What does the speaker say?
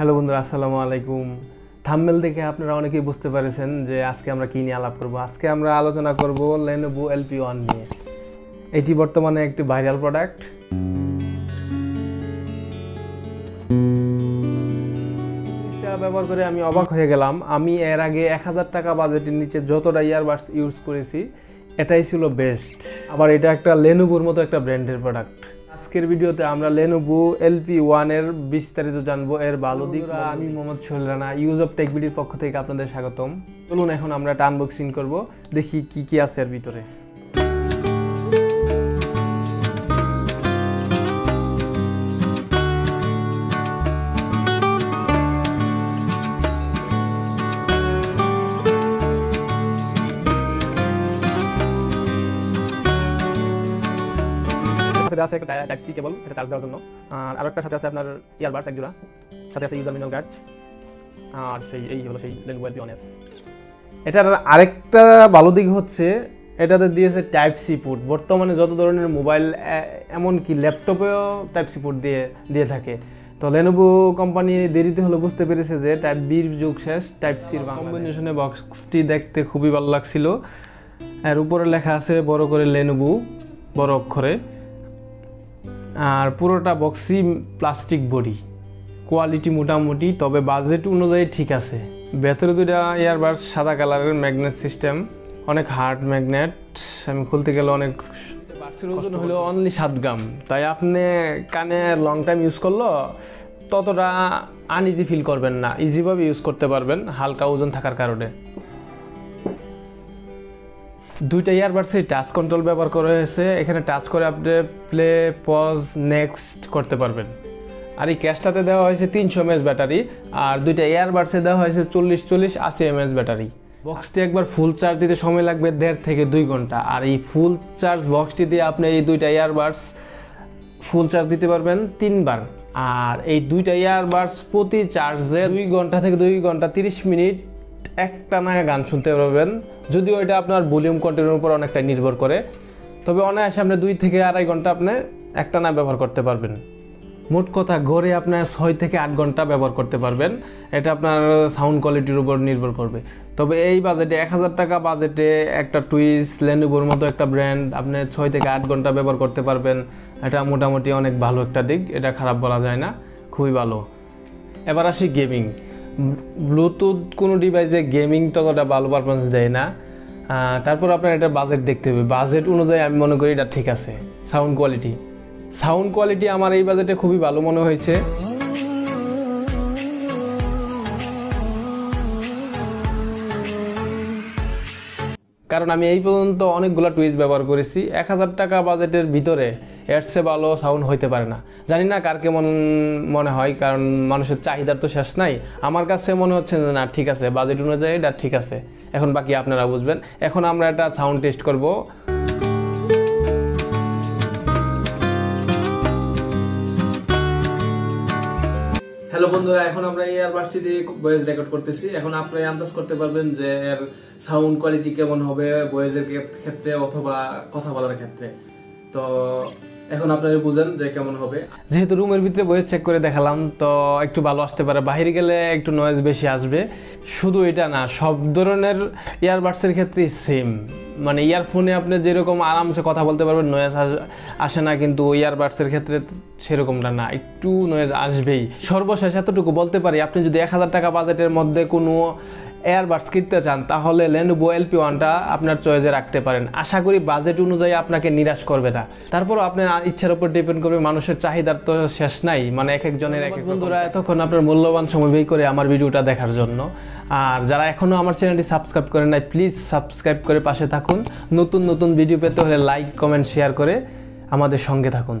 Hello বন্ধুরা, আসসালামু আলাইকুম। থাম্বনেল দেখে আপনারা অনেকেই বুঝতে পেরেছেন যে আজকে আমরা কী নিয়ে আলাপ করব। আজকে আমরা আলোচনা করব Lenovo Lp1 নিয়ে। এটি বর্তমানে একটি ভাইরাল প্রোডাক্ট। ব্যবহার করে আমি অবাক হয়ে গেলাম। আমি এর আগে 1000 টাকা বাজেটের নিচে যতটা ইয়ারবাডস ইউজ করেছি, এটাই ছিল বেস্ট। আবার এটা একটা লেনোভোর মতো একটা ব্র্যান্ডের প্রোডাক্ট। আজকের ভিডিওতে আমরা Lenovo Lp1 এর বিস্তারিত জানবো, এর ভালো দিক। আমি Mohammad Sohel Rana, use of tech ভিডিওর পক্ষ থেকে আপনাদের স্বাগতম। চলুন এখন আমরা একটা আনবক্সিং করব, দেখি কি কি আছে এর ভিতরে। আছে একটা টাইপ সি কেবল, এটা চার্জ দেওয়ার জন্য। আর আরেকটা সাথে আছে আপনার ইয়ারবাডস এক জোড়া, সাথে আছে ইউজার ম্যানুয়াল গাইড, আর এই হলো সেই Lenovo Livepods Lp1। এটার আরেকটা ভালো দিক হচ্ছে এটাতে দিয়েছে টাইপ সি পোর্ট। বর্তমানে যত ধরনের মোবাইল, এমনকি ল্যাপটপেও টাইপ সি পোর্ট দিয়ে থাকে। তো Lenovo কোম্পানি দেরিতে হলো বুঝতে পেরেছে যে টাইপ বির যুগ শেষ, টাইপ সির কম্বিনেশনে বক্সটি দেখতে খুবই ভালো লাগছিল। আর উপরে লেখা আছে বড় করে Lenovo, বড় অক্ষরে। আর পুরোটা বক্সি প্লাস্টিক বডি, কোয়ালিটি মোটামুটি, তবে বাজেট অনুযায়ী ঠিক আছে। ভেতরে দুইটা ইয়ারবাডস সাদা কালারের, ম্যাগনেট সিস্টেম, অনেক হার্ড ম্যাগনেট। আমি খুলতে গেলে অনেক। বাডসের ওজন হলো অনলি 7 গ্রাম, তাই আপনি কানে লং টাইম ইউজ করলো ততটা আনইজি ফিল করবেন না, ইজিভাবে ইউজ করতে পারবেন হালকা ওজন থাকার কারণে। দুইটা ইয়ারবাডসে টাচ কন্ট্রোল ব্যবহার করা হয়েছে। এখানে টাচ করে আপনি প্লে, পজ, নেক্সট করতে পারবেন। আর এই ক্যাশটাতে দেওয়া হয়েছে 300 mAh ব্যাটারি, আর দুইটা ইয়ারবাডসে দেওয়া হয়েছে 40-80 mAh ব্যাটারি। বক্সটি একবার ফুল চার্জ দিতে সময় লাগবে 1.5 থেকে 2 ঘন্টা। আর এই ফুল চার্জ বক্সটি দিয়ে আপনি এই দুইটা ইয়ারবাডস ফুল চার্জ দিতে পারবেন 3 বার। আর এই দুইটা ইয়ারবাডস প্রতি চার্জে 2 ঘন্টা থেকে 2 ঘন্টা 30 মিনিট একটানা গান শুনতে পারবেন। যদিও এটা আপনার ভলিউম কন্ট্রোলের উপর অনেকটা নির্ভর করে, তবে অনায়াসে আপনি 2 থেকে 2.5 ঘন্টা আপনি একটানা ব্যবহার করতে পারবেন। মোট কথা গড়ে আপনার 6 থেকে 8 ঘন্টা ব্যবহার করতে পারবেন। এটা আপনার সাউন্ড কোয়ালিটির উপর নির্ভর করবে। তবে এই বাজেটে 1000 টাকা বাজেটে একটা টুইস লেনোভোর মতো একটা ব্র্যান্ড আপনি 6 থেকে 8 ঘন্টা ব্যবহার করতে পারবেন। এটা মোটামুটি অনেক ভালো একটা দিক, এটা খারাপ বলা যায় না, খুবই ভালো। এবার আসি গেমিং। ব্লুটুথ কোনো ডিভাইসে গেমিং ততটা ভালো পারফরমেন্স দেয় না। তারপর আপনার এটা বাজেট দেখতে হবে। বাজেট অনুযায়ী আমি মনে করি এটা ঠিক আছে। সাউন্ড কোয়ালিটি আমার এই বাজেটে খুবই ভালো মনে হয়েছে। কারণ আমি এই পর্যন্ত অনেকগুলো টুইস ব্যবহার করেছি। 1000 টাকা বাজেটের ভিতরে এর চেয়ে ভালো সাউন্ড হইতে পারে না। জানি না কার কেমন মনে হয়, কারণ মানুষের চাহিদার তো শেষ নাই। আমার কাছে মনে হচ্ছে যে না, ঠিক আছে, বাজেট অনুযায়ী এটা ঠিক আছে। এখন বাকি আপনারা বুঝবেন। এখন আমরা একটা সাউন্ড টেস্ট করব। হ্যালো বন্ধুরা, এখন আমরা এই ইয়ারবাডসটি দিয়ে ভয়েস রেকর্ড করতেছি। এখন আপনারা আন্দাজ করতে পারবেন যে এর সাউন্ড কোয়ালিটি কেমন হবে ভয়েসের ক্ষেত্রে অথবা কথা বলার ক্ষেত্রে। তো এখন আপনারা বুঝেন যে কেমন হবে। যেহেতু রুমের ভিতরে ভয়েস চেক করে দেখালাম, তো একটু ভালো আসতে পারে, বাইরে গেলে একটু নয়েজ বেশি আসবে। শুধু এটা না, সব ধরনের ইয়ারবাডসের ক্ষেত্রেই সেম। মানে ইয়ারফোনে আপনি যেরকম আরামসে কথা বলতে পারবেন, নয়েজ আসে না, কিন্তু ইয়ারবাডসের ক্ষেত্রে সেরকমটা না, একটু নয়েজ আসবেই। সর্বশেষ এতটুকু বলতে পারি, আপনি যদি 1000 টাকা বাজেটের মধ্যে কোনো এয়ারবাডস কিনতে চান, তাহলে Lenovo Lp1টা আপনার চয়েসে রাখতে পারেন। আশা করি বাজেট অনুযায়ী আপনাকে নিরাশ করবে না। তারপরও আপনার ইচ্ছার উপর ডিপেন্ড করবে, মানুষের চাহিদার তো শেষ নাই, মানে এক একজনের এক এক। বন্ধুরা, এতক্ষণ আপনার মূল্যবান সময় ব্যয় করে আমার ভিডিওটা দেখার জন্য। আর যারা এখনও আমার চ্যানেলটি সাবস্ক্রাইব করেন নাই, প্লিজ সাবস্ক্রাইব করে পাশে থাকুন। নতুন ভিডিও পেতে হলে লাইক, কমেন্ট, শেয়ার করে আমাদের সঙ্গে থাকুন।